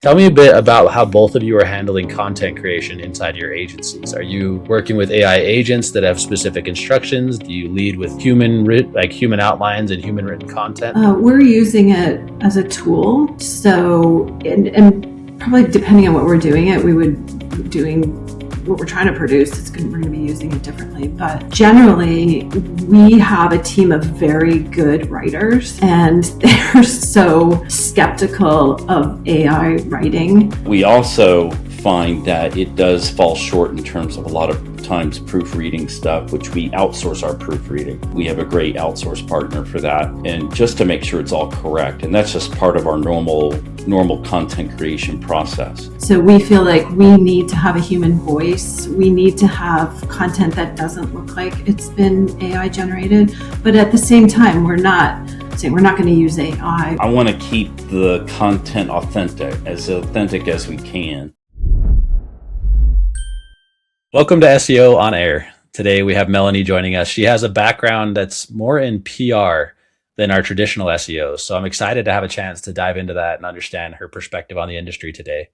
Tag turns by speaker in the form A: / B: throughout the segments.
A: Tell me a bit about how both of you are handling content creation inside your agencies. Are you working with AI agents that have specific instructions? Do you lead with human outlines and human written content?
B: We're using it as a tool. So, and probably depending on what we're doing it, we would doing what we're trying to produce, we're going to be using it differently. But generally, we have a team of very good writers, and they're so skeptical of AI writing.
C: We also find that it does fall short in terms of a lot of times proofreading stuff, which we outsource our proofreading. We have a great outsource partner for that, and just to make sure it's all correct. And that's just part of our normal content creation process.
B: So we feel like we need to have a human voice. We need to have content that doesn't look like it's been AI generated, but at the same time, we're not saying we're not going to use AI.
C: I want to keep the content authentic as we can.
A: Welcome to SEO On-Air. Today we have Melanie joining us. She has a background that's more in PR than our traditional SEO. So I'm excited to have a chance to dive into that and understand her perspective on the industry today.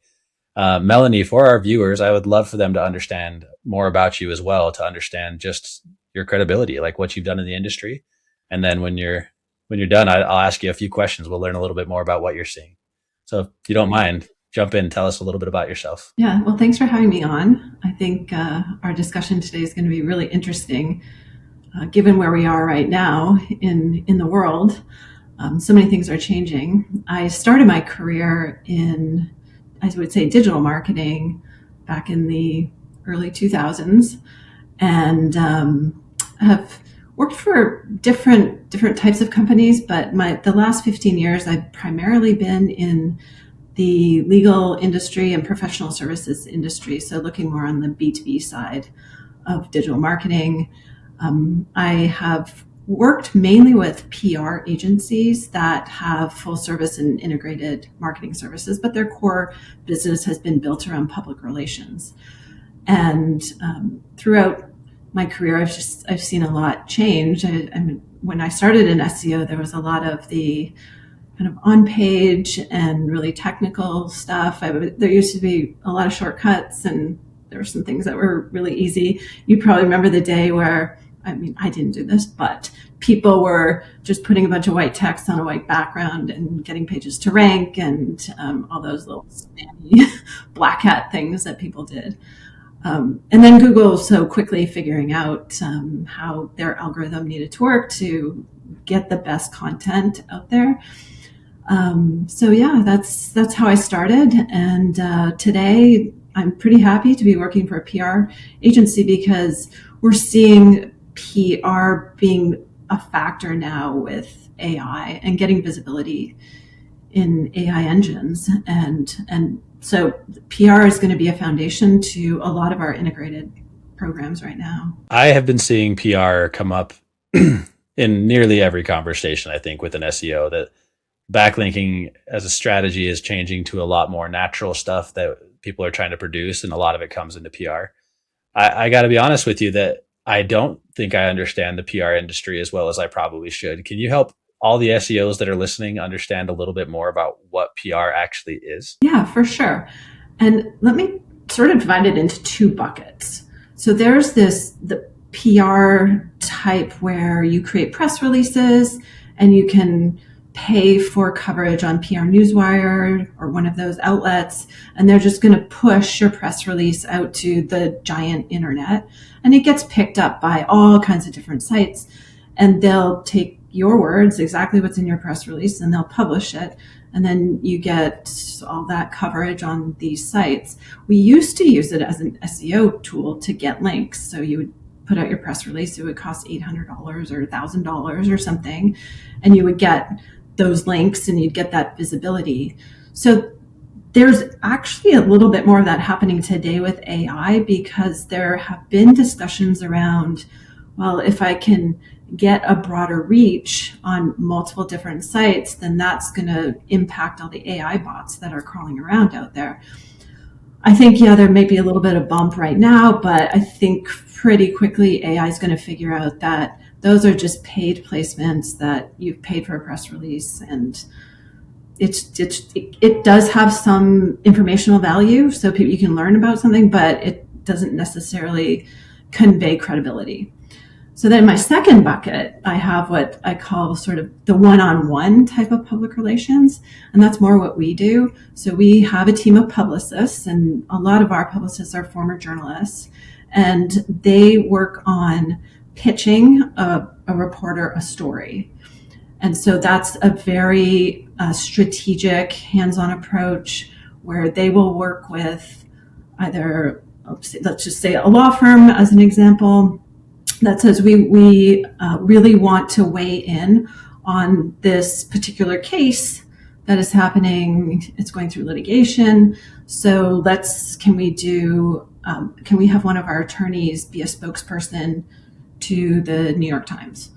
A: Melanie, for our viewers, I would love for them to understand more about you as well, to understand just your credibility, like what you've done in the industry. And then when you're done, I'll ask you a few questions. We'll learn a little bit more about what you're seeing. So if you don't mind, jump in, tell us a little bit about yourself.
B: Yeah, well, thanks for having me on. I think our discussion today is going to be really interesting, given where we are right now in the world. So many things are changing. I started my career in, I would say, digital marketing back in the early 2000s, and have worked for different types of companies. But the last 15 years, I've primarily been in the legal industry and professional services industry. So looking more on the B2B side of digital marketing. I have worked mainly with PR agencies that have full service and integrated marketing services, but their core business has been built around public relations. And throughout my career, I've seen a lot change. When I started in SEO, there was a lot of the kind of on-page and really technical stuff. There used to be a lot of shortcuts, and there were some things that were really easy. You probably remember the day where, I didn't do this, but people were just putting a bunch of white text on a white background and getting pages to rank, and all those little spammy black hat things that people did. And then Google so quickly figuring out how their algorithm needed to work to get the best content out there. So yeah, that's how I started. And today I'm pretty happy to be working for a PR agency because we're seeing PR being a factor now with AI and getting visibility in AI engines. And so PR is going to be a foundation to a lot of our integrated programs right now.
A: I have been seeing PR come up in nearly every conversation, I think, with an SEO, that backlinking as a strategy is changing to a lot more natural stuff that people are trying to produce, and a lot of it comes into PR. I got to be honest with you that I don't think I understand the PR industry as well as I probably should. Can you help all the SEOs that are listening understand a little bit more about what PR actually is?
B: Yeah, for sure. And let me sort of divide it into two buckets. So there's the PR type where you create press releases and you can pay for coverage on PR Newswire or one of those outlets, and they're just going to push your press release out to the giant internet, and it gets picked up by all kinds of different sites, and they'll take your words, exactly what's in your press release, and they'll publish it, and then you get all that coverage on these sites. We used to use it as an SEO tool to get links. So you would put out your press release, it would cost $800 or $1,000 or something, and you would get those links and you'd get that visibility. So there's actually a little bit more of that happening today with AI, because there have been discussions around, well, if I can get a broader reach on multiple different sites, then that's going to impact all the AI bots that are crawling around out there. I think, yeah, there may be a little bit of bump right now, but I think pretty quickly AI is going to figure out that those are just paid placements, that you've paid for a press release, and it does have some informational value, so you can learn about something, but it doesn't necessarily convey credibility. So then my second bucket, I have what I call sort of the one-on-one type of public relations, and that's more what we do. So we have a team of publicists, and a lot of our publicists are former journalists, and they work on pitching a reporter a story. And so that's a very strategic, hands-on approach where they will work with either, let's just say a law firm as an example, that says we really want to weigh in on this particular case that is happening. It's going through litigation. So can we have one of our attorneys be a spokesperson to the New York Times?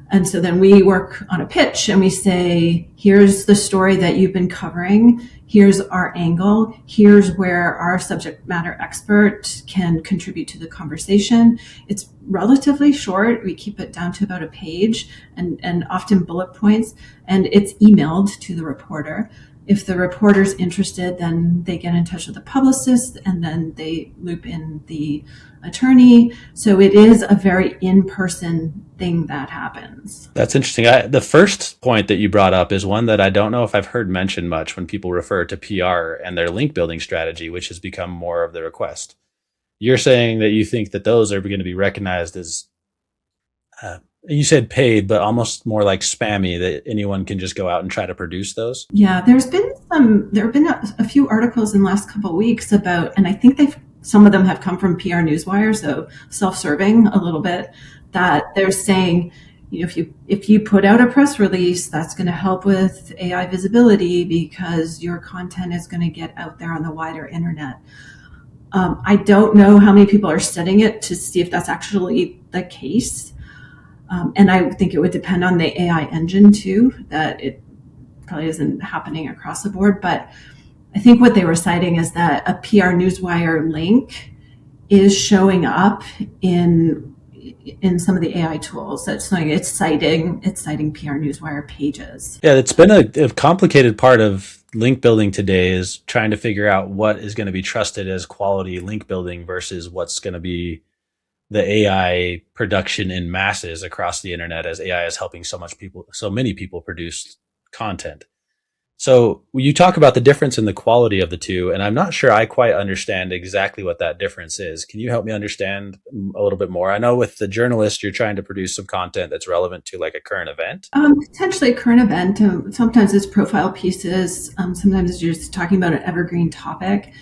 B: And so then we work on a pitch and we say, here's the story that you've been covering. Here's our angle. Here's where our subject matter expert can contribute to the conversation. It's relatively short. We keep it down to about a page and often bullet points, and it's emailed to the reporter. If the reporter's interested, then they get in touch with the publicist and then they loop in the attorney. So it is a very in-person thing that happens.
A: That's interesting. The first point that you brought up is one that I don't know if I've heard mentioned much when people refer to PR and their link building strategy, which has become more of the request. You're saying that you think that those are going to be recognized as, you said paid, but almost more like spammy, that anyone can just go out and try to produce those?
B: Yeah, there have been a few articles in the last couple of weeks about, and I think some of them have come from PR Newswire, so self-serving a little bit, that they're saying, if you put out a press release, that's going to help with AI visibility because your content is going to get out there on the wider internet. I don't know how many people are studying it to see if that's actually the case. And I think it would depend on the AI engine too, that it probably isn't happening across the board. But I think what they were citing is that a PR Newswire link is showing up in some of the AI tools. That's like it's citing PR Newswire pages.
A: Yeah, it's been a complicated part of link building today, is trying to figure out what is going to be trusted as quality link building versus what's going to be the AI production in masses across the internet, as AI is helping so many people produce content. So you talk about the difference in the quality of the two, and I'm not sure I quite understand exactly what that difference is. Can you help me understand a little bit more? I know with the journalist, you're trying to produce some content that's relevant to like a current event.
B: Potentially a current event. Sometimes it's profile pieces. Sometimes you're just talking about an evergreen topic.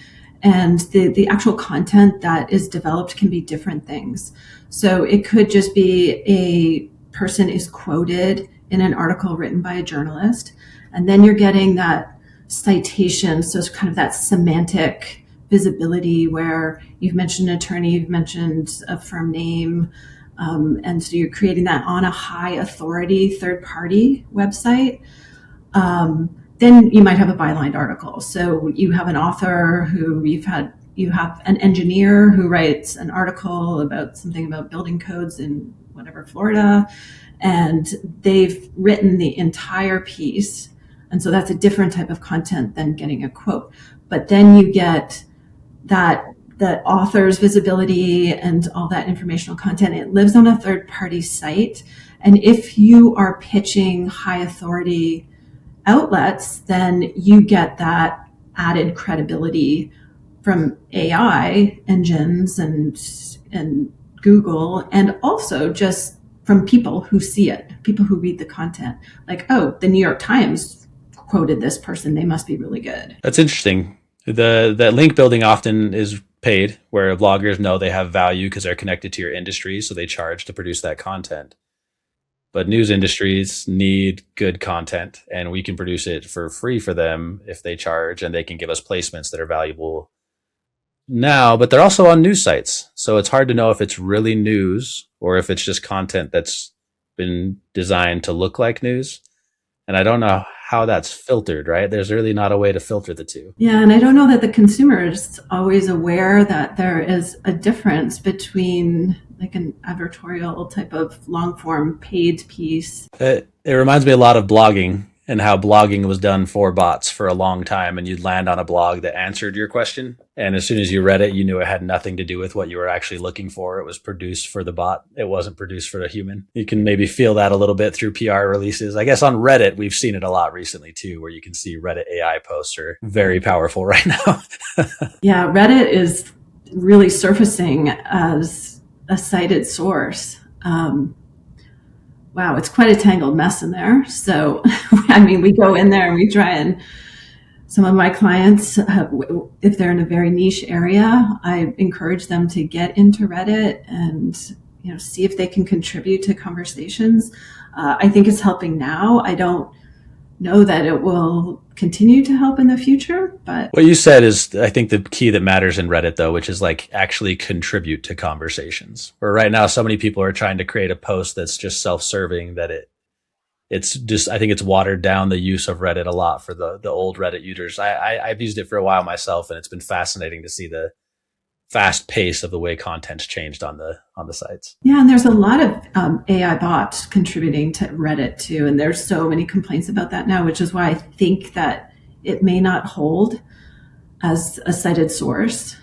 B: And the actual content that is developed can be different things. So it could just be a person is quoted in an article written by a journalist, and then you're getting that citation. So it's kind of that semantic visibility where you've mentioned an attorney, you've mentioned a firm name, and so you're creating that on a high authority third-party website. Then you might have a byline article. So you have an author who you have an engineer who writes an article about something about building codes in whatever, Florida, and they've written the entire piece. And so that's a different type of content than getting a quote. But then you get that author's visibility and all that informational content. It lives on a third-party site. And if you are pitching high authority outlets, then you get that added credibility from AI engines and Google, and also just from people who see it, people who read the content. Like, oh, the New York Times quoted this person, they must be really good.
A: That's interesting. That link building often is paid, where bloggers know they have value because they're connected to your industry, so they charge to produce that content. But news industries need good content, and we can produce it for free for them if they charge, and they can give us placements that are valuable now, but they're also on news sites. So it's hard to know if it's really news or if it's just content that's been designed to look like news. And I don't know how that's filtered, right? There's really not a way to filter the two.
B: Yeah, and I don't know that the consumer is always aware that there is a difference between like an advertorial type of long form paid piece.
A: It reminds me a lot of blogging. and how blogging was done for bots for a long time, and you'd land on a blog that answered your question. And as soon as you read it, you knew it had nothing to do with what you were actually looking for. It was produced for the bot. It wasn't produced for the human. You can maybe feel that a little bit through PR releases. I guess on Reddit, we've seen it a lot recently too, where you can see Reddit AI posts are very powerful right now.
B: Yeah, Reddit is really surfacing as a cited source. Wow, it's quite a tangled mess in there. So, I mean, we go in there and we try, and some of my clients, if they're in a very niche area, I encourage them to get into Reddit and see if they can contribute to conversations. I think it's helping now. I don't know that it will continue to help in the future, but
A: what you said is, I think, the key that matters in Reddit, though, which is like actually contribute to conversations. Where right now, so many people are trying to create a post that's just self-serving that it's just, I think it's watered down the use of Reddit a lot for the old Reddit users. I've used it for a while myself, and it's been fascinating to see the fast pace of the way content's changed on the sites.
B: Yeah, and there's a lot of AI bots contributing to Reddit too, and there's so many complaints about that now, which is why I think that it may not hold as a cited source.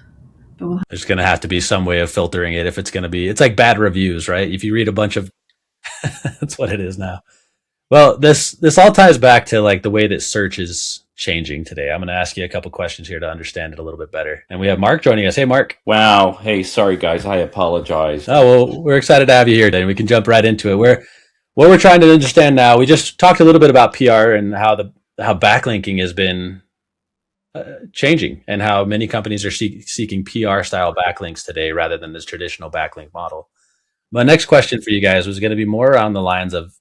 B: But
A: there's going to have to be some way of filtering it if it's going to be. It's like bad reviews, right? If you read a bunch of, that's what it is now. Well, this all ties back to like the way that search is changing today. I'm going to ask you a couple questions here to understand it a little bit better. And we have Mark joining us. Hey, Mark.
C: Wow. Hey, sorry, guys. I apologize.
A: Oh, well, we're excited to have you here today. We can jump right into it. What we're trying to understand now, we just talked a little bit about PR and how backlinking has been changing, and how many companies are seeking PR style backlinks today rather than this traditional backlink model. My next question for you guys was going to be more around the lines of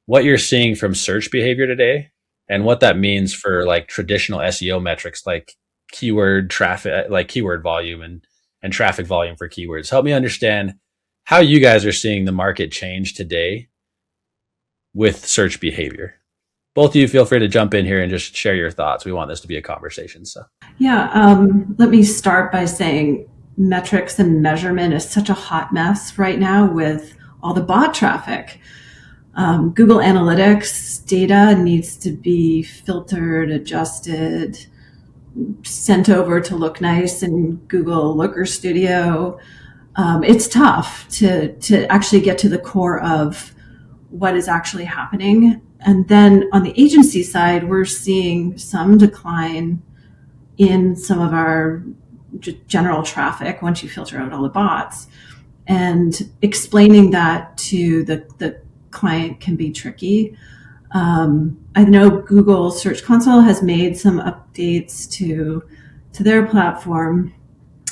A: what you're seeing from search behavior today, and what that means for like traditional SEO metrics like keyword traffic, like keyword volume and traffic volume for keywords. Help me understand how you guys are seeing the market change today with search behavior. Both of you feel free to jump in here and just share your thoughts. We want this to be a conversation. So
B: yeah, let me start by saying metrics and measurement is such a hot mess right now with all the bot traffic. Google Analytics data needs to be filtered, adjusted, sent over to look nice in Google Looker Studio. It's tough to actually get to the core of what is actually happening. And then on the agency side, we're seeing some decline in some of our general traffic once you filter out all the bots. And explaining that to the client can be tricky. I know Google Search Console has made some updates to their platform.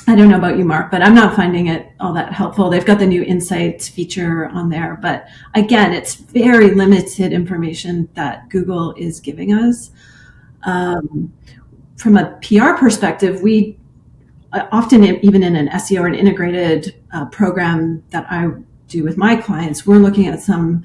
B: I don't know about you, Mark, but I'm not finding it all that helpful. They've got the new insights feature on there, but again, it's very limited information that Google is giving us. From a PR perspective, we often, even in an SEO or an integrated program that I do with my clients, we're looking at some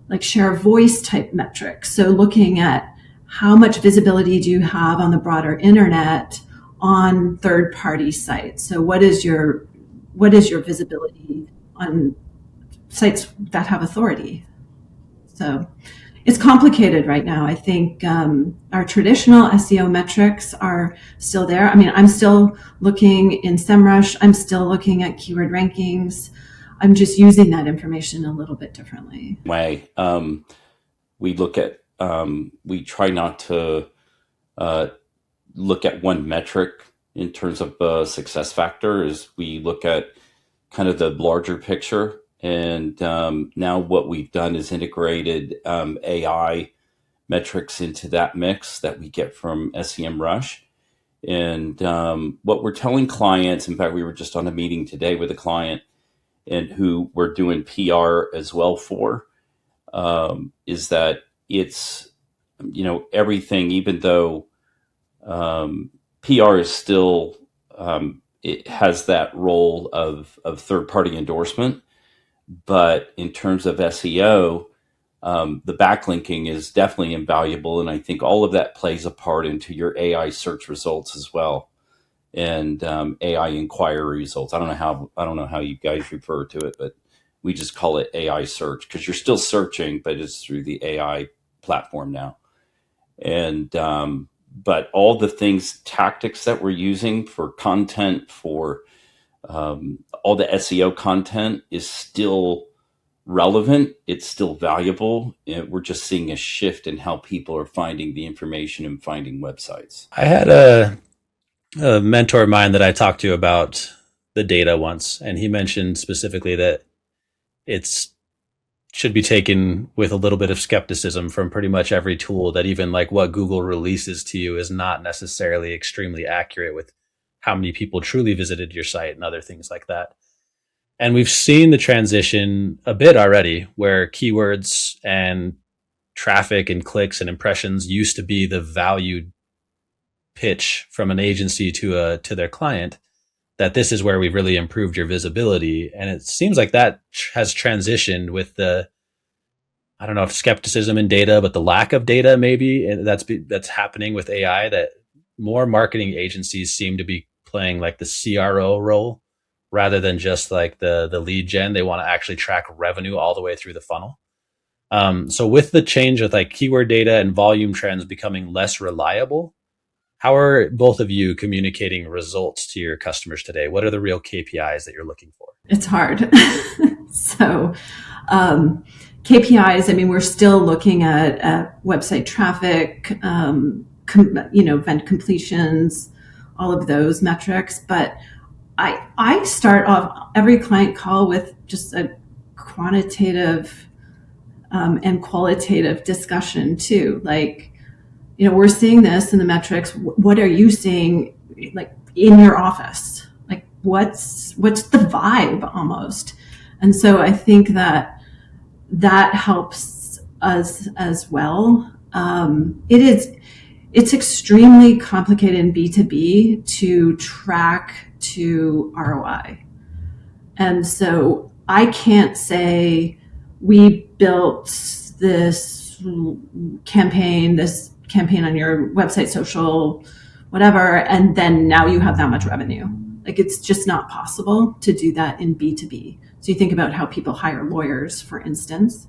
B: like share of voice type metrics. So looking at how much visibility do you have on the broader internet on third-party sites. So what is your visibility on sites that have authority? So it's complicated right now. I think our traditional SEO metrics are still there. I mean, I'm still looking in SEMrush. I'm still looking at keyword rankings. I'm just using that information a little bit differently.
C: Way we look at, we try not to look at one metric in terms of success factor. Is we look at kind of the larger picture. And now what we've done is integrated AI metrics into that mix that we get from SEMrush. And what we're telling clients, in fact, we were just on a meeting today with a client and who we're doing PR as well for, is that it's, everything, even though PR is still, it has that role of third-party endorsement. But in terms of SEO, the backlinking is definitely invaluable. And I think all of that plays a part into your AI search results as well. And AI inquiry results. I don't know how you guys refer to it, but we just call it AI search because you're still searching, but it's through the AI platform now. And but all the things, tactics that we're using for content, for all the SEO content is still relevant. It's still valuable. We're just seeing a shift in how people are finding the information and finding websites.
A: I had a mentor of mine that I talked to about the data once, and he mentioned specifically that it's should be taken with a little bit of skepticism from pretty much every tool, that even like what Google releases to you is not necessarily extremely accurate with how many people truly visited your site and other things like that. And we've seen the transition a bit already, where keywords and traffic and clicks and impressions used to be the valued pitch from an agency to their client, that this is where we've really improved your visibility. And it seems like that has transitioned with the, I don't know if skepticism in data, but the lack of data maybe, and that's happening with AI, that more marketing agencies seem to be playing like the CRO role rather than just like the lead gen. They want to actually track revenue all the way through the funnel. So with the change with like keyword data and volume trends becoming less reliable, how are both of you communicating results to your customers today? What are the real KPIs that you're looking for?
B: It's hard. So KPIs, I mean, we're still looking at website traffic, event completions, all of those metrics. But I start off every client call with just a quantitative and qualitative discussion too. Like, we're seeing this in the metrics. What are you seeing, like, in your office? Like, what's the vibe almost? And so I think that helps us as well. It's extremely complicated in B2B to track to ROI. And so I can't say we built this campaign on your website, social, whatever, and then now you have that much revenue. Like, it's just not possible to do that in B2B. So you think about how people hire lawyers, for instance.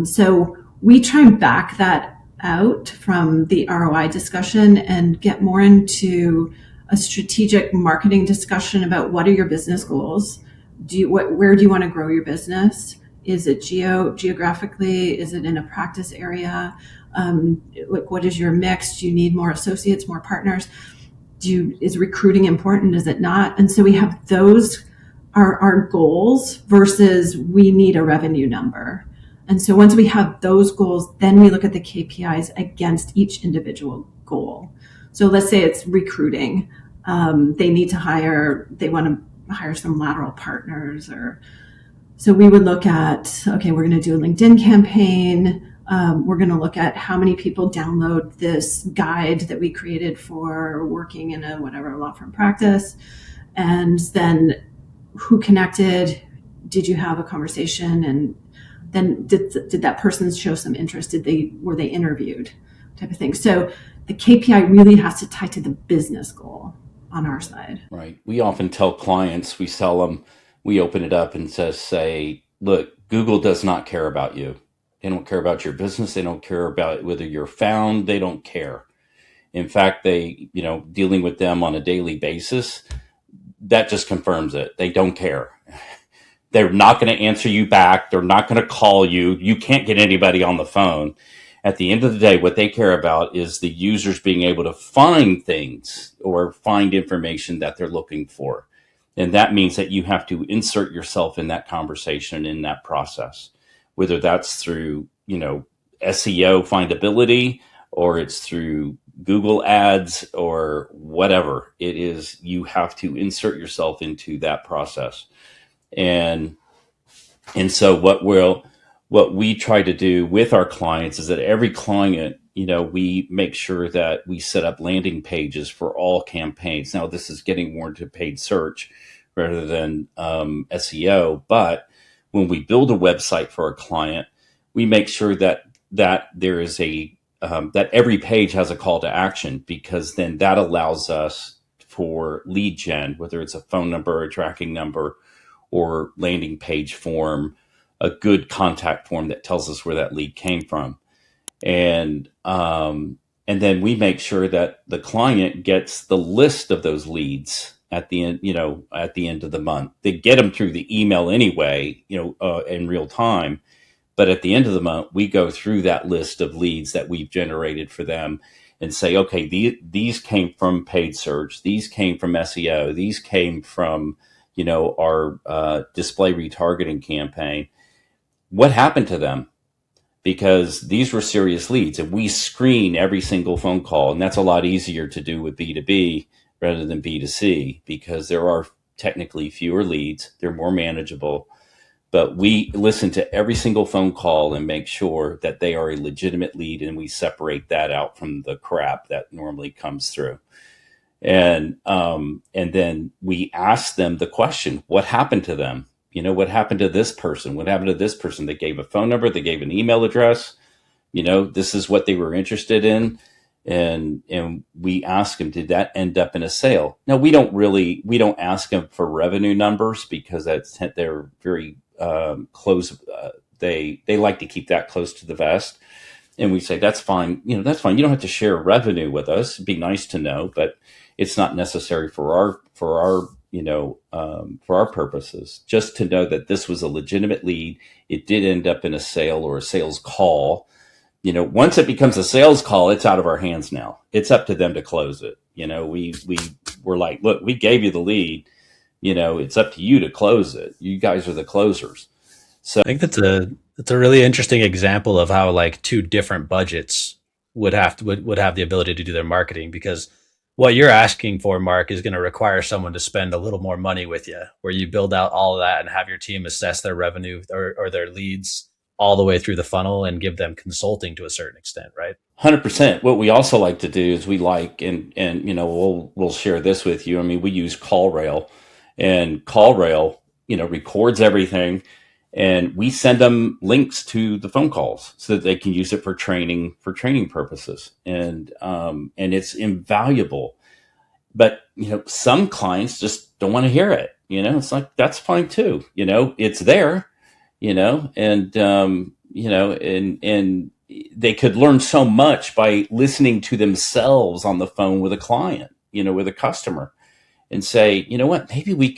B: So we try and back that out from the ROI discussion and get more into a strategic marketing discussion about what are your business goals? Where do you want to grow your business? Is it geographically? Is it in a practice area? What is your mix? Do you need more associates, more partners? Is recruiting important? Is it not? And so we have those are our goals versus we need a revenue number. And so once we have those goals, then we look at the KPIs against each individual goal. So let's say it's recruiting. They want to hire some lateral partners, so we would look at, okay, we're going to do a LinkedIn campaign. We're going to look at how many people download this guide that we created for working in a whatever law firm practice. And then who connected? Did you have a conversation? And then did that person show some interest? Were they interviewed? Type of thing. So the KPI really has to tie to the business goal on our side.
C: Right. We often tell clients, we open it up and say, look, Google does not care about you. They don't care about your business. They don't care about whether you're found. They don't care. In fact, dealing with them on a daily basis, that just confirms it. They don't care. They're not going to answer you back. They're not going to call you. You can't get anybody on the phone. At the end of the day, what they care about is the users being able to find things or find information that they're looking for. And that means that you have to insert yourself in that conversation, in that process, whether that's through, SEO findability, or it's through Google ads or whatever it is. You have to insert yourself into that process. And so what we try to do with our clients is that every client, we make sure that we set up landing pages for all campaigns. Now, this is getting more into paid search rather than SEO. But when we build a website for a client, we make sure that there is that every page has a call to action, because then that allows us for lead gen, whether it's a phone number, a tracking number, or landing page form, a good contact form that tells us where that lead came from. And then we make sure that the client gets the list of those leads at the end, at the end of the month. They get them through the email anyway, in real time. But at the end of the month, we go through that list of leads that we've generated for them and say, okay, these came from paid search, these came from SEO, these came from, our display retargeting campaign. What happened to them? Because these were serious leads, and we screen every single phone call. And that's a lot easier to do with B2B rather than B2C, because there are technically fewer leads. They're more manageable. But we listen to every single phone call and make sure that they are a legitimate lead, and we separate that out from the crap that normally comes through. And then we ask them the question, what happened to them? What happened to this person? What happened to this person? They gave a phone number, they gave an email address, this is what they were interested in. And we ask them, did that end up in a sale? Now, we don't ask them for revenue numbers, because they're very close. They like to keep that close to the vest. And we say, that's fine. That's fine. You don't have to share revenue with us. It'd be nice to know, but it's not necessary for our purposes. Just to know that this was a legitimate lead. It did end up in a sale or a sales call. Once it becomes a sales call, it's out of our hands now. It's up to them to close it. We're like, look, we gave you the lead. It's up to you to close it. You guys are the closers. So
A: I think that's a really interesting example of how like two different budgets would have the ability to do their marketing, because what you're asking for, Mark, is going to require someone to spend a little more money with you, where you build out all of that and have your team assess their revenue or their leads all the way through the funnel and give them consulting to a certain extent, right?
C: 100%. What we also like to do is we'll share this with you. I mean, we use CallRail, and CallRail, records everything, and we send them links to the phone calls so that they can use it for training purposes. And it's invaluable. But, some clients just don't want to hear it. It's like, that's fine too. It's there, and they could learn so much by listening to themselves on the phone with a client, with a customer, and say, maybe we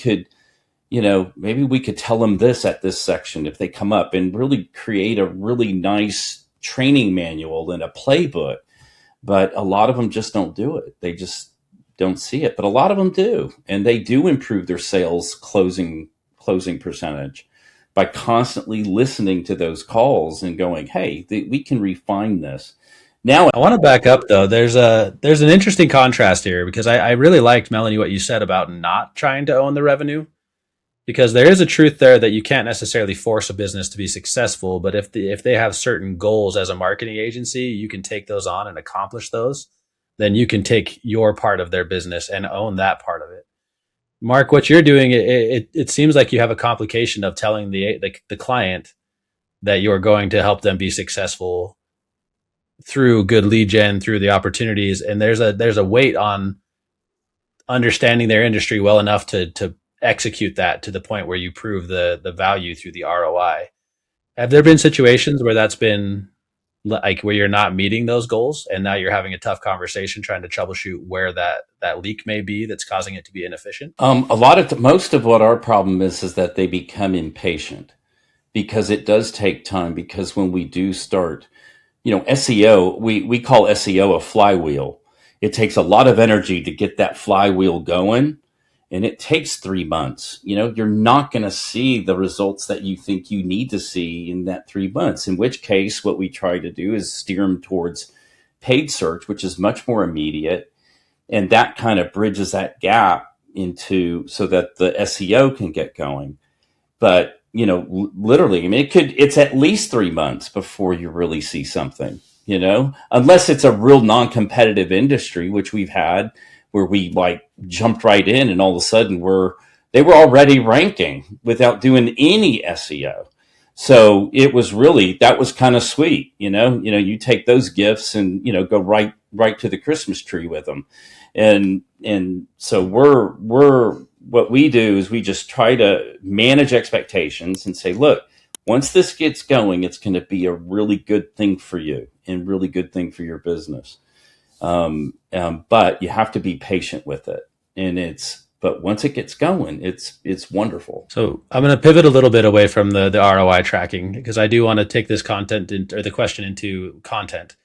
C: could tell them this at this section if they come up, and really create a really nice training manual and a playbook. But a lot of them just don't do it. They just don't see it. But a lot of them do. And they do improve their sales closing percentage by constantly listening to those calls and going, hey, we can refine this. Now,
A: I want to back up though. There's an interesting contrast here, because I really liked, Melanie, what you said about not trying to own the revenue, because there is a truth there that you can't necessarily force a business to be successful. But if they have certain goals as a marketing agency, you can take those on and accomplish those. Then you can take your part of their business and own that part of it. Mark, what you're doing, it seems like you have a complication of telling the client that you're going to help them be successful through good lead gen, through the opportunities. And there's a weight on understanding their industry well enough to execute that to the point where you prove the value through the ROI. Have there been situations where that's been like where you're not meeting those goals, and now you're having a tough conversation trying to troubleshoot where that leak may be that's causing it to be inefficient?
C: Most of what our problem is that they become impatient, because it does take time. Because when we do start, SEO, we call SEO a flywheel. It takes a lot of energy to get that flywheel going, and it takes 3 months. You're not going to see the results that you think you need to see in that 3 months, in which case what we try to do is steer them towards paid search, which is much more immediate. And that kind of bridges that gap so that the SEO can get going. But, literally, I mean, it's at least 3 months before you really see something, unless it's a real non-competitive industry, which we've had, where we like jumped right in and all of a sudden they were already ranking without doing any SEO. So that was kind of sweet. You take those gifts and, go right to the Christmas tree with them. And so what we do is we just try to manage expectations and say, look, Once this gets going, it's going to be a really good thing for you and really good thing for your business. But you have to be patient with it. But once it gets going, it's wonderful.
A: So I'm going to pivot a little bit away from the ROI tracking, because I do want to take this or the question into content.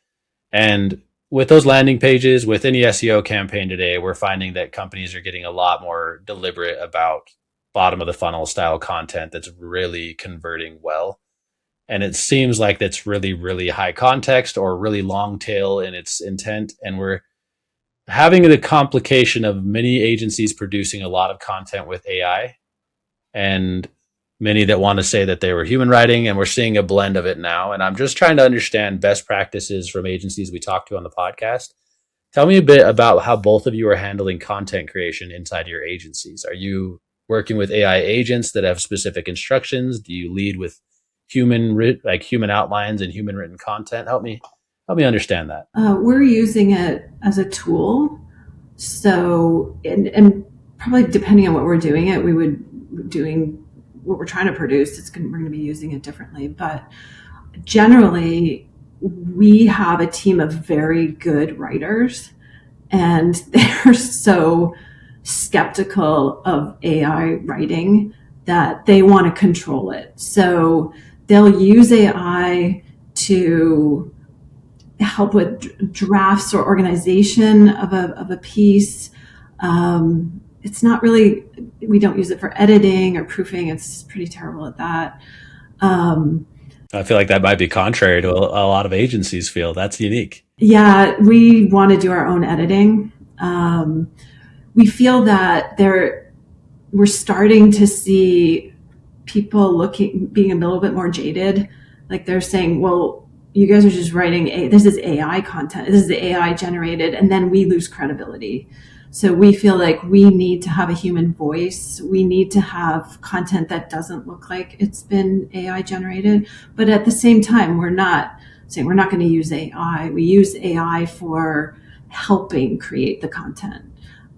A: And with those landing pages, with any SEO campaign today, we're finding that companies are getting a lot more deliberate about bottom of the funnel style content that's really converting well. And it seems like that's really, really high context or really long tail in its intent. And we're having the complication of many agencies producing a lot of content with AI, and many that want to say that they were human writing, and we're seeing a blend of it now. And I'm just trying to understand best practices from agencies we talk to on the podcast. Tell me a bit about how both of you are handling content creation inside your agencies. Are you working with AI agents that have specific instructions? Do you lead with human outlines and human written content? Help me understand that.
B: We're using it as a tool. So, and probably depending on what we're doing it, doing what we're trying to produce, we're going to be using it differently. But generally, we have a team of very good writers, and they're so skeptical of AI writing that they want to control it. So they'll use AI to help with drafts or organization of a piece. It's not really, we don't use it for editing or proofing. It's pretty terrible at that.
A: I feel like that might be contrary to a lot of agencies feel. That's unique.
B: Yeah, we want to do our own editing. We feel that we're starting to see people being a little bit more jaded. Like they're saying, well, you guys are just writing, this is AI content, this is the AI generated, and then we lose credibility. So we feel like we need to have a human voice. We need to have content that doesn't look like it's been AI generated. But at the same time, we're not saying we're not going to use AI. We use AI for helping create the content.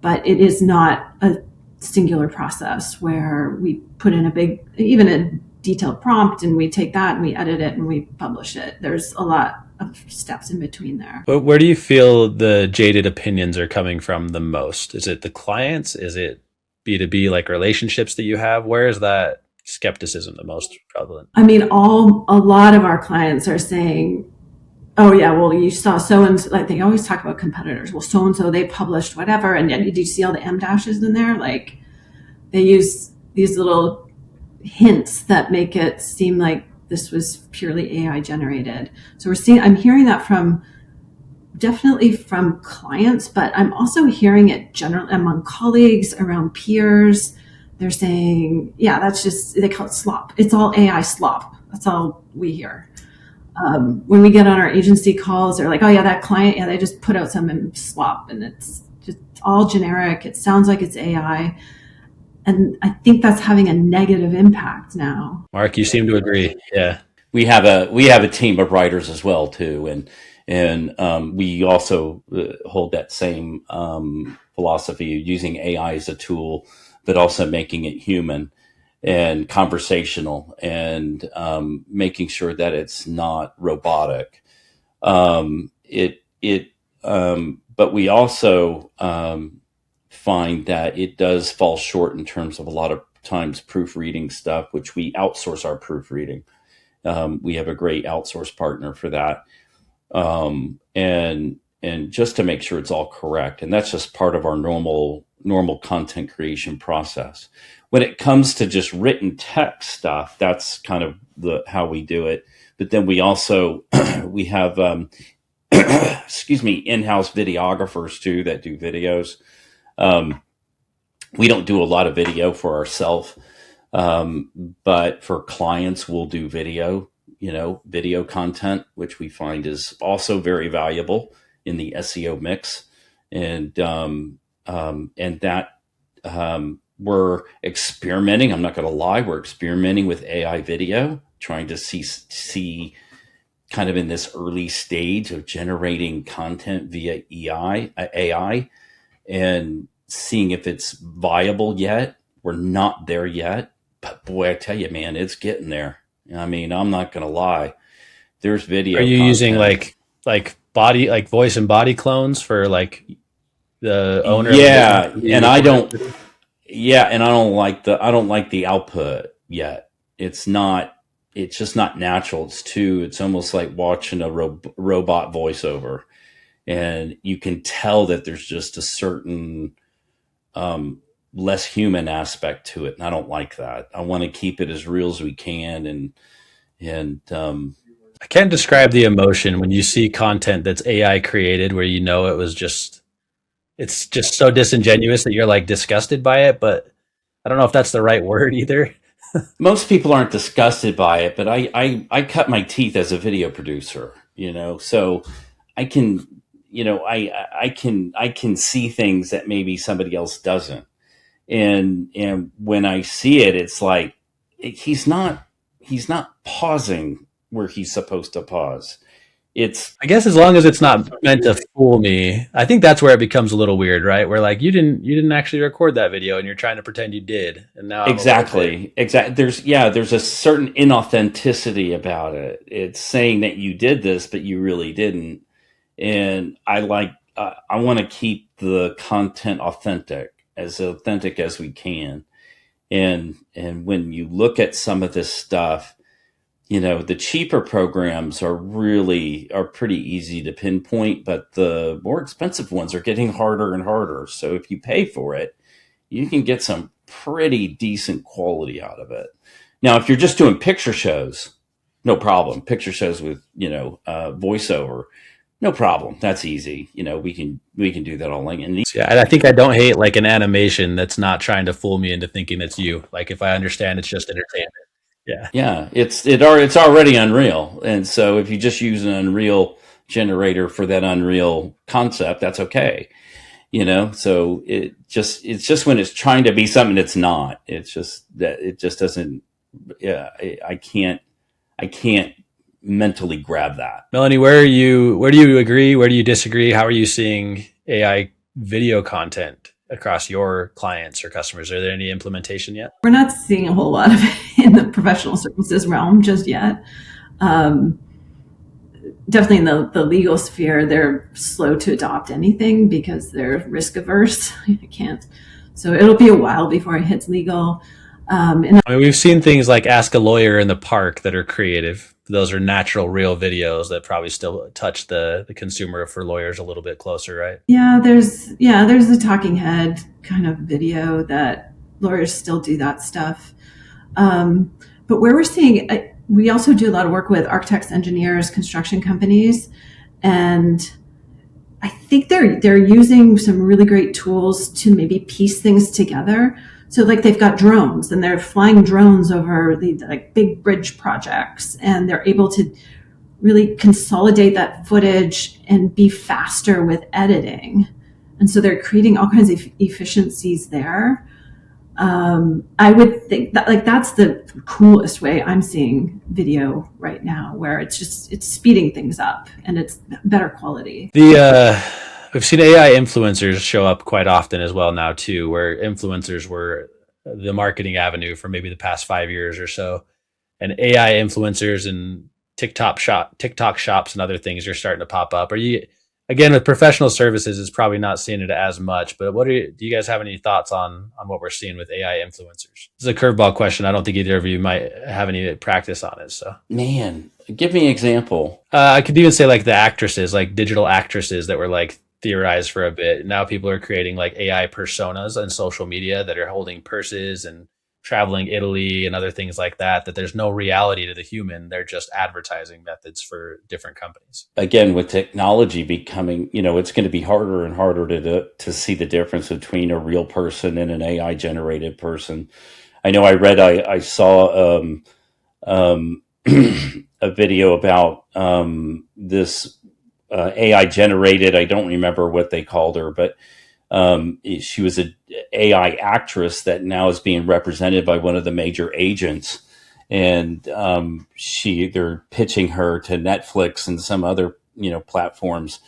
B: But it is not a singular process where we put in even a detailed prompt and we take that and we edit it and we publish it. There's a lot of steps in between there.
A: But where do you feel the jaded opinions are coming from the most? Is it the clients? Is it B2B like relationships that you have? Where is that skepticism the most prevalent?
B: I mean, a lot of our clients are saying, oh yeah, well, you saw so-and-so, like they always talk about competitors. Well, so-and-so, they published whatever. And did you see all the M dashes in there? Like they use these little hints that make it seem like this was purely AI generated. So I'm hearing that definitely from clients, but I'm also hearing it generally among colleagues, around peers. They're saying, yeah, they call it slop. It's all AI slop. That's all we hear. When we get on our agency calls, they're like, oh yeah, that client, yeah, they just put out some slop and it's just all generic. It sounds like it's AI. And I think that's having a negative impact now.
A: Mark, you seem to agree. Yeah.
C: We have a team of writers as well too. And we also hold that same philosophy of using AI as a tool, but also making it human and conversational and making sure that it's not robotic. But we also find that it does fall short in terms of a lot of times proofreading stuff, which we outsource our proofreading. We have a great outsource partner for that. And just to make sure it's all correct. And that's just part of our normal content creation process. When it comes to just written text stuff, that's kind of how we do it. But then we also, we have, in-house videographers too, that do videos. We don't do a lot of video for ourselves. But for clients, we'll do video content, which we find is also very valuable in the SEO mix. And that we're experimenting. I'm not going to lie. We're experimenting with AI video, trying to see kind of in this early stage of generating content via AI and seeing if it's viable yet. We're not there yet. But boy, I tell you, man, it's getting there. I mean, I'm not going to lie. There's
A: Are
C: video
A: you using
C: content.
A: like body, like voice and body clones for like the owner of a business
C: Yeah,
A: to be
C: and I
A: recorded?
C: don't. Yeah, and I don't like the output yet. It's not. It's just not natural. It's almost like watching a robot voiceover, and you can tell that there's just a certain um, less human aspect to it, and I don't like that. I want to keep it as real as we can, and
A: I can't describe the emotion when you see content that's AI created where you know it's just so disingenuous that you're like disgusted by it, but I don't know if that's the right word either.
C: most people aren't disgusted by it, but I cut my teeth as a video producer, so I can, I can see things that maybe somebody else doesn't. And when I see it, it's like he's not pausing where he's supposed to pause. It's
A: I guess as long as it's not meant to fool me, I think that's where it becomes a little weird, right? Where like you didn't actually record that video and you're trying to pretend you did, and now I'm a little bit.
C: exactly. There's a certain inauthenticity about it. It's saying that you did this, but you really didn't. And I want to keep the content authentic as we can. And when you look at some of this stuff, the cheaper programs are pretty easy to pinpoint, but the more expensive ones are getting harder and harder. So if you pay for it, you can get some pretty decent quality out of it. Now, if you're just doing picture shows, no problem. Picture shows with voiceover, no problem. That's easy. We can do that all. And
A: So, yeah, I think I don't hate like an animation that's not trying to fool me into thinking it's you. Like if I understand it's just entertainment. Yeah.
C: yeah, it's already Unreal, and so if you just use an Unreal generator for that Unreal concept, that's okay. So it's just when it's trying to be something it's not. It's just that it just doesn't. Yeah, I can't mentally grab that.
A: Melanie, where do you agree? Where do you disagree? How are you seeing AI video content across your clients or customers? Are there any implementation yet?
B: We're not seeing a whole lot of it in the professional services realm just yet. Um, Definitely in the legal sphere, they're slow to adopt anything because they're risk averse. I can't. So it'll be a while before it hits legal. And
A: I mean, we've seen things like Ask a Lawyer in the Park that are creative. Those are natural, real videos that probably still touch the consumer for lawyers a little bit closer, right?
B: there's the talking head kind of video that lawyers still do that stuff. But where we're seeing, we also do a lot of work with architects, engineers, construction companies, and I think they're using some really great tools to maybe piece things together. So like they've got drones and they're flying drones over the like big bridge projects, and they're able to really consolidate that footage and be faster with editing. And so they're creating all kinds of efficiencies there. I would think that like that's the coolest way I'm seeing video right now, where it's speeding things up and it's better quality.
A: The we've seen AI influencers show up quite often as well now too, where influencers were the marketing avenue for maybe the past 5 years or so, and AI influencers and TikTok shops and other things are starting to pop up. Are you again with professional services is probably not seeing it as much, but do you guys have any thoughts on what we're seeing with AI influencers? This is a curveball question. I don't think either of you might have any practice on it. So
C: Man, give me an example.
A: I could even say like the actresses, like digital actresses that were like theorized for a bit. Now people are creating like AI personas on social media that are holding purses and traveling Italy and other things like that, that there's no reality to the human. They're just advertising methods for different companies.
C: Again, with technology becoming, it's going to be harder and harder to see the difference between a real person and an AI generated person. I know I saw a video about this AI generated. I don't remember what they called her, but she was an AI actress that now is being represented by one of the major agents, and they're pitching her to Netflix and some other platforms,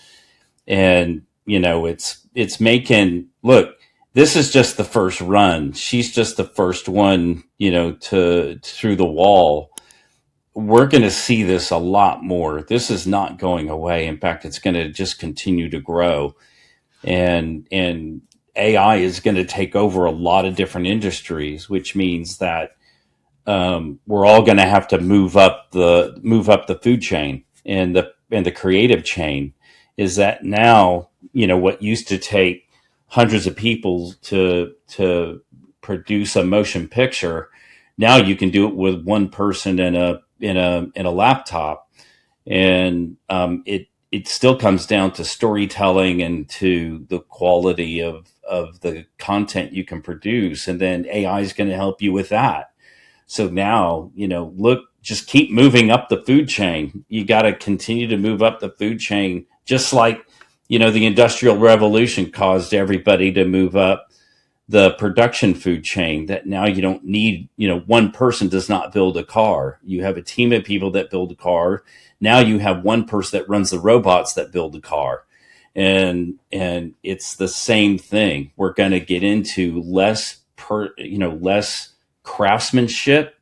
C: and it's making look. This is just the first run. She's just the first one, to through the wall. we're going to see this a lot more. This is not going away. In fact, it's going to just continue to grow, and AI is going to take over a lot of different industries, which means that we're all going to have to move up the food chain and the creative chain. Is that now, what used to take hundreds of people to produce a motion picture, now you can do it with one person in a laptop, and it still comes down to storytelling and to the quality of the content you can produce, and then AI is going to help you with that. So now, look, just keep moving up the food chain. You got to continue to move up the food chain, just like, the Industrial Revolution caused everybody to move up the production food chain. That now you don't need, one person does not build a car. You have a team of people that build a car. Now you have one person that runs the robots that build the car. And it's the same thing. We're going to get into less craftsmanship,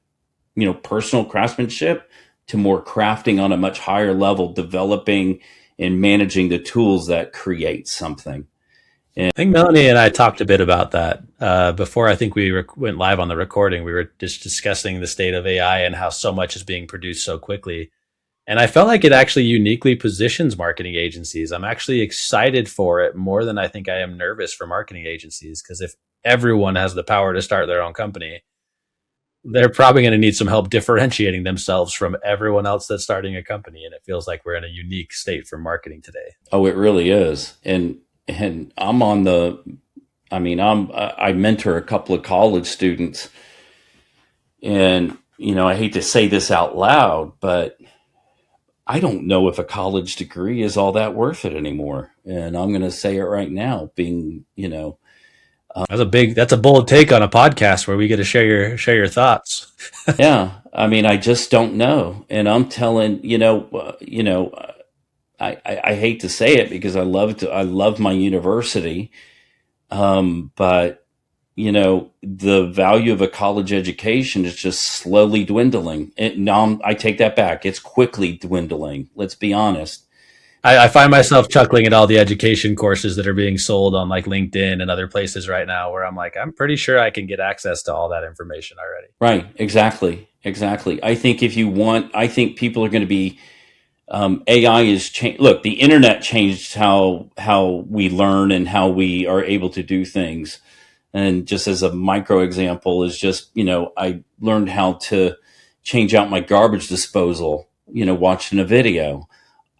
C: personal craftsmanship, to more crafting on a much higher level, developing and managing the tools that create something.
A: I think Melanie and I talked a bit about that before. I think we went live on the recording. We were just discussing the state of AI and how so much is being produced so quickly. And I felt like it actually uniquely positions marketing agencies. I'm actually excited for it more than I think I am nervous for marketing agencies, because if everyone has the power to start their own company, they're probably going to need some help differentiating themselves from everyone else that's starting a company. And it feels like we're in a unique state for marketing today.
C: Oh, it really is. And I'm I mentor a couple of college students, and, I hate to say this out loud, but I don't know if a college degree is all that worth it anymore. And I'm going to say it right now, being,
A: that's a bold take on a podcast where we get to share your thoughts.
C: Yeah. I just don't know. And I'm telling, I hate to say it because I love my university. But the value of a college education is just slowly dwindling. I take that back. It's quickly dwindling. Let's be honest.
A: I find myself chuckling at all the education courses that are being sold on like LinkedIn and other places right now, where I'm like, I'm pretty sure I can get access to all that information already.
C: Right. Exactly. I think I think people are going to be, AI is changed. Look, the internet changed how we learn and how we are able to do things. And just as a micro example is just, I learned how to change out my garbage disposal, watching a video.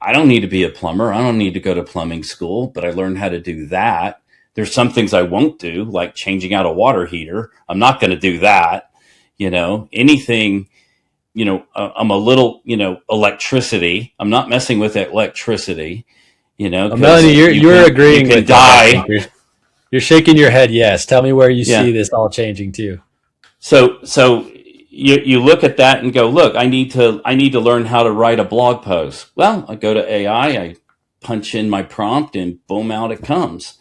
C: I don't need to be a plumber. I don't need to go to plumbing school, but I learned how to do that. There's some things I won't do, like changing out a water heater. I'm not going to do that. Anything, I'm a little, electricity. I'm not messing with electricity,
A: Melanie, you're agreeing
C: you can
A: with
C: die.
A: You're shaking your head. Yes. Tell me where you see this all changing too.
C: So you look at that and go, look, I need to learn how to write a blog post. Well, I go to AI, I punch in my prompt, and boom, out it comes.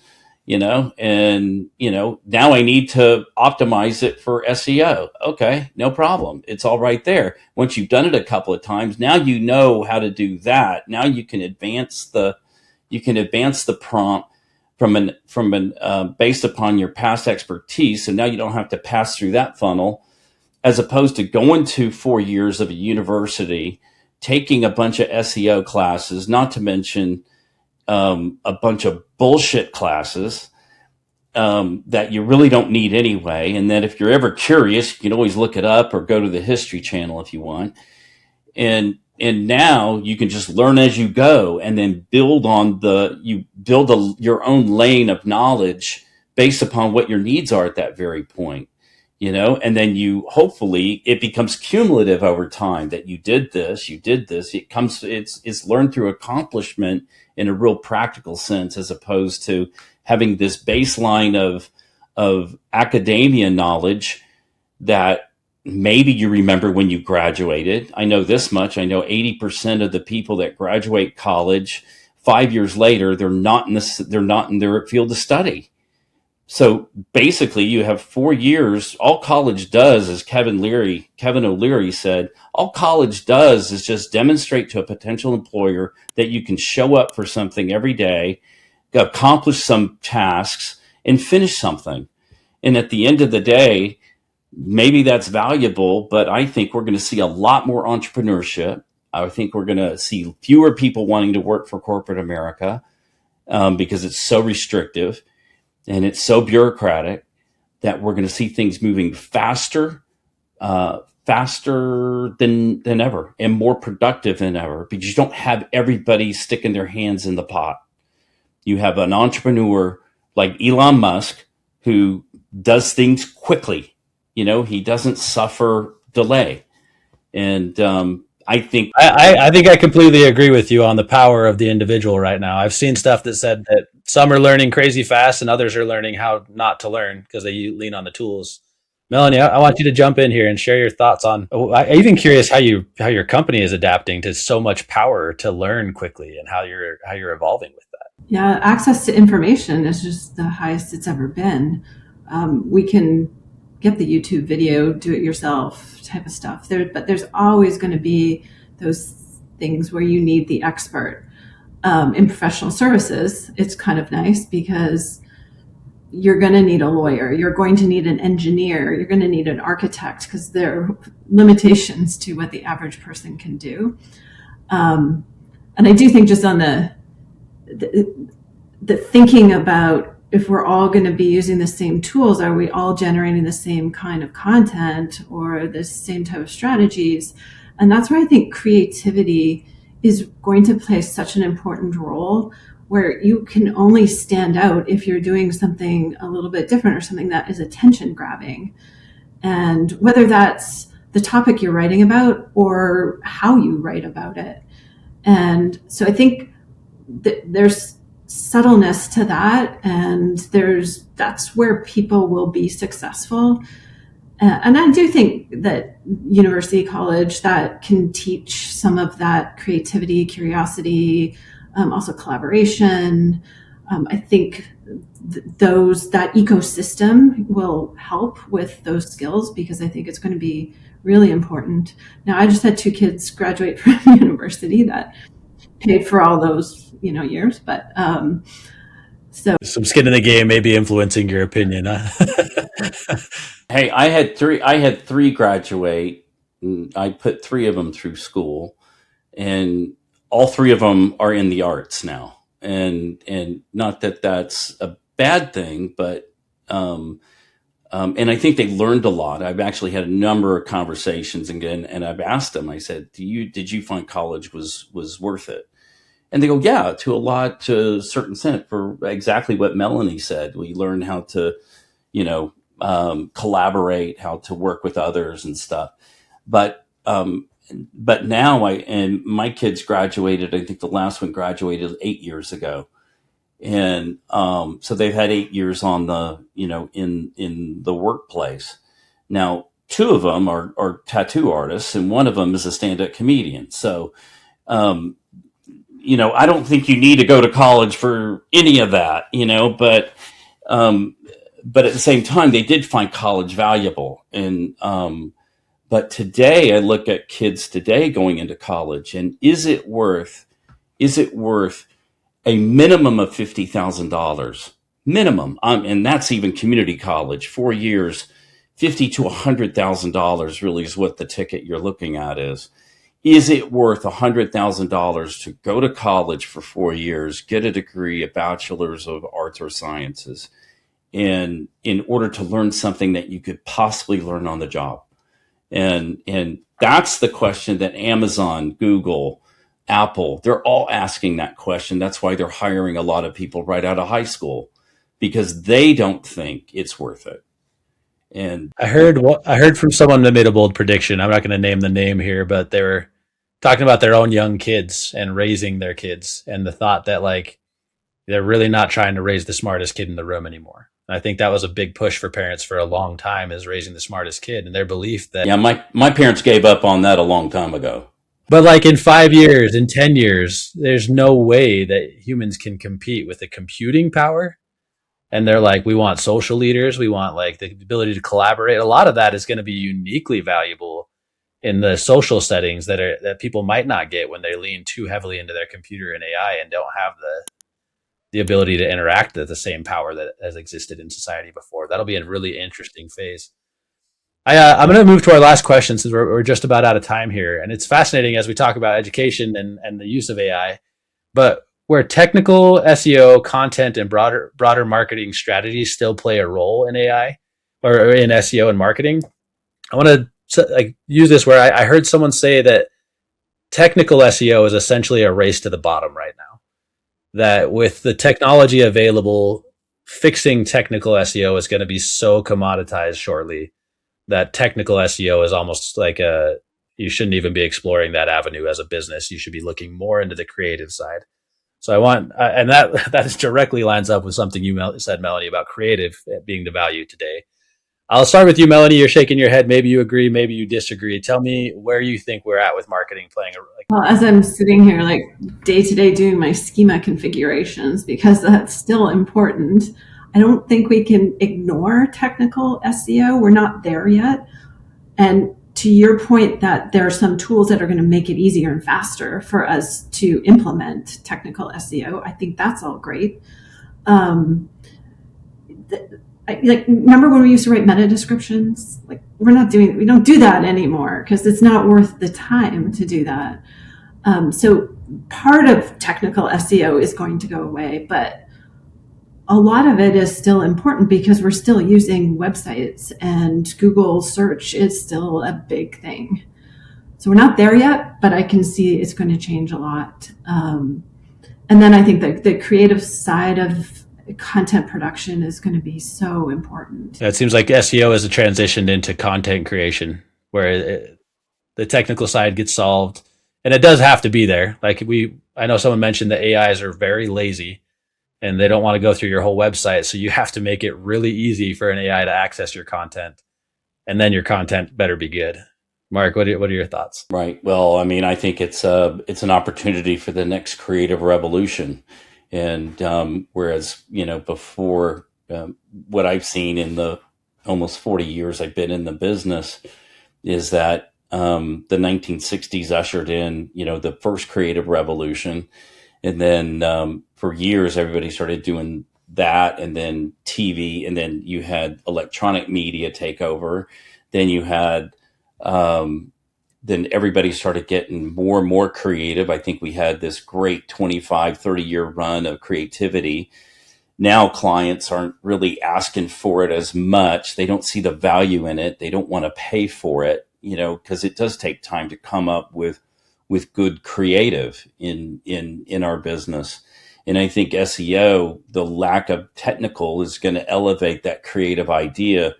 C: Now I need to optimize it for SEO. Okay, no problem. It's all right there. Once you've done it a couple of times, now you know how to do that. Now you can advance the prompt from based upon your past expertise. So now you don't have to pass through that funnel, as opposed to going to 4 years of a university, taking a bunch of SEO classes, not to mention a bunch of bullshit classes that you really don't need anyway. And then if you're ever curious, you can always look it up or go to the History Channel if you want. And now you can just learn as you go, and then build your own lane of knowledge based upon what your needs are at that very point. And then hopefully it becomes cumulative over time that you did this. It's learned through accomplishment in a real practical sense, as opposed to having this baseline of academia knowledge that maybe you remember when you graduated. I know this much. I know 80% of the people that graduate college 5 years later, they're not in their field of study. So basically, you have 4 years. All college does, as Kevin O'Leary said, all college does is just demonstrate to a potential employer that you can show up for something every day, accomplish some tasks, and finish something. And at the end of the day, maybe that's valuable, but I think we're going to see a lot more entrepreneurship. I think we're going to see fewer people wanting to work for corporate America because it's so restrictive and it's so bureaucratic that we're going to see things moving faster, faster than ever, and more productive than ever, because you don't have everybody sticking their hands in the pot. You have an entrepreneur like Elon Musk who does things quickly. He doesn't suffer delay. And I think
A: I think I completely agree with you on the power of the individual right now. I've seen stuff that said that some are learning crazy fast and others are learning how not to learn because they lean on the tools. Melanie, I want you to jump in here and share your thoughts on. I'm even curious how your company is adapting to so much power to learn quickly and how you're evolving with that.
B: Yeah, access to information is just the highest it's ever been. We can get the YouTube video, do it yourself type of stuff. But there's always going to be those things where you need the expert. In professional services, it's kind of nice because you're going to need a lawyer, you're going to need an engineer, you're going to need an architect because there are limitations to what the average person can do. And I do think just on the thinking about if we're all going to be using the same tools, are we all generating the same kind of content or the same type of strategies? And that's where I think creativity is going to play such an important role, where you can only stand out if you're doing something a little bit different or something that is attention grabbing. And whether that's the topic you're writing about or how you write about it. And so I think there's subtleness to that, and that's where people will be successful. And I do think that university, college, that can teach some of that creativity, curiosity, also collaboration. I think that ecosystem will help with those skills, because I think it's going to be really important. Now, I just had 2 kids graduate from university that paid for all those years, but so
A: some skin in the game may be influencing your opinion, huh?
C: Hey, I had three graduate. I put 3 of them through school, and all 3 of them are in the arts now. And not that that's a bad thing, but and I think they learned a lot. I've actually had a number of conversations again, and I've asked them. I said, did you find college was worth it? And they go, yeah, to a certain extent, for exactly what Melanie said. We learned how to, collaborate, how to work with others and stuff. But now and my kids graduated. I think the last one graduated 8 years ago. And so they've had 8 years on the, in the workplace. Now, 2 of them are tattoo artists, and one of them is a stand-up comedian. So, I don't think you need to go to college for any of that, but at the same time, they did find college valuable. And, but today I look at kids today going into college, and is it worth a minimum of $50,000 minimum? And that's even community college, 4 years, $50,000 to $100,000 really is what the ticket you're looking at is. Is it worth $100,000 to go to college for 4 years, get a degree, a bachelor's of arts or sciences, and in order to learn something that you could possibly learn on the job? And that's the question that Amazon, Google, Apple, they're all asking that question. That's why they're hiring a lot of people right out of high school, because they don't think it's worth it. And
A: I heard from someone that made a bold prediction. I'm not going to name the name here, but they were talking about their own young kids and raising their kids, and the thought that they're really not trying to raise the smartest kid in the room anymore. And I think that was a big push for parents for a long time, is raising the smartest kid, and their belief that
C: my parents gave up on that a long time ago.
A: But in 5 years, in 10 years, there's no way that humans can compete with the computing power and they're like, we want social leaders, we want like the ability to collaborate. A lot of that is going to be uniquely valuable in the social settings that people might not get when they lean too heavily into their computer and AI and don't have the ability to interact at the same power that has existed in society before. That'll be a really interesting phase. I'm going to move to our last question since we're just about out of time here. And it's fascinating as we talk about education and the use of AI, but where technical SEO content and broader marketing strategies still play a role in AI or in SEO and marketing. I want to use this where I heard someone say that technical SEO is essentially a race to the bottom right now. That with the technology available, fixing technical SEO is going to be so commoditized shortly that technical SEO is almost like you shouldn't even be exploring that avenue as a business. You should be looking more into the creative side. So I want, and that directly lines up with something you said, Melanie, about creative being the value today. I'll start with you, Melanie. You're shaking your head. Maybe you agree, maybe you disagree. Tell me where you think we're at with marketing playing a
B: Well, as I'm sitting here, like day to day doing my schema configurations, because that's still important. I don't think we can ignore technical SEO. We're not there yet. And to your point that there are some tools that are going to make it easier and faster for us to implement technical SEO, I think that's all great. Remember when we used to write meta descriptions? Like we don't do that anymore because it's not worth the time to do that. So part of technical SEO is going to go away, but a lot of it is still important because we're still using websites and Google search is still a big thing. So we're not there yet, but I can see it's going to change a lot. And then I think that the creative side of content production is going to be so important.
A: It seems like SEO is a transitioned into content creation where the technical side gets solved, and it does have to be there. Like I know someone mentioned that AIs are very lazy and they don't want to go through your whole website. So you have to make it really easy for an AI to access your content, and then your content better be good. Mark, what are your thoughts?
C: Right. Well, I mean, I think it's an opportunity for the next creative revolution. And whereas, before what I've seen in the almost 40 years I've been in the business is that the 1960s ushered in, the first creative revolution. And then for years, everybody started doing that, and then TV, and then you had electronic media take over. Then you had then everybody started getting more and more creative. I think we had this great 25, 30-year run of creativity. Now clients aren't really asking for it as much. They don't see the value in it. They don't want to pay for it, because it does take time to come up with good creative in our business. And I think SEO, the lack of technical is going to elevate that creative idea.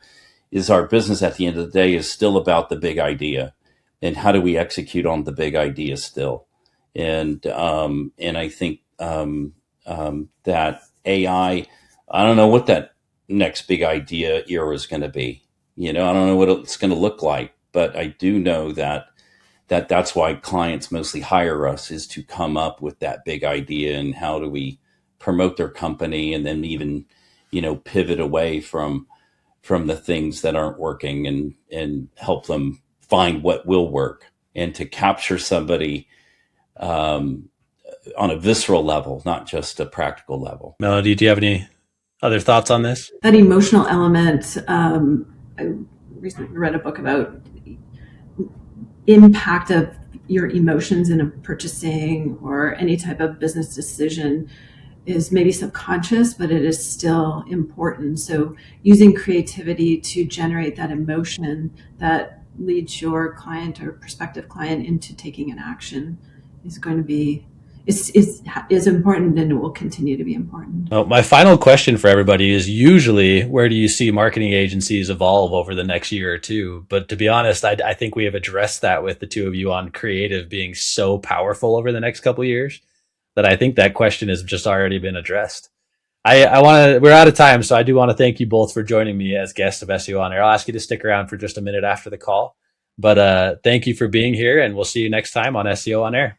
C: Is our business at the end of the day is still about the big idea. And how do we execute on the big idea still? And I think that AI, I don't know what that next big idea era is going to be. I don't know what it's going to look like, but I do know that's why clients mostly hire us, is to come up with that big idea and how do we promote their company, and then even pivot away from the things that aren't working and help them find what will work, and to capture somebody on a visceral level, not just a practical level.
A: Melody, do you have any other thoughts on this?
B: That emotional element, I recently read a book about impact of your emotions in a purchasing or any type of business decision is maybe subconscious, but it is still important. So using creativity to generate that emotion that leads your client or prospective client into taking an action is going to be is important, and it will continue to be important.
A: Well, my final question for everybody is usually, where do you see marketing agencies evolve over the next year or two? But to be honest, I think we have addressed that with the two of you on creative being so powerful over the next couple of years that I think that question has just already been addressed. We're out of time, so I do want to thank you both for joining me as guests of SEO On Air. I'll ask you to stick around for just a minute after the call, but thank you for being here, and we'll see you next time on SEO On Air.